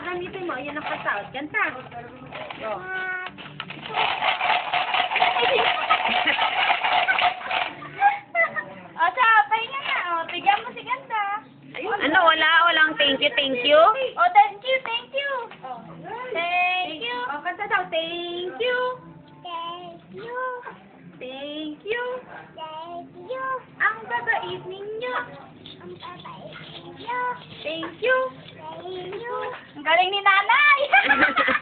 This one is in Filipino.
gagamitin mo. Yan ang pasout. Ganta. Go. O, sa, pahinga na. O, bigyan mo si Ganda. Ano, walang thank you, thank you. O, thank you, thank you. Thank you. O, kanta daw. Thank you. Thank you. Thank you. Thank you. Ang babait ninyo. Ang babait niyo. Thank you. Thank you. Ang galing ni nanay.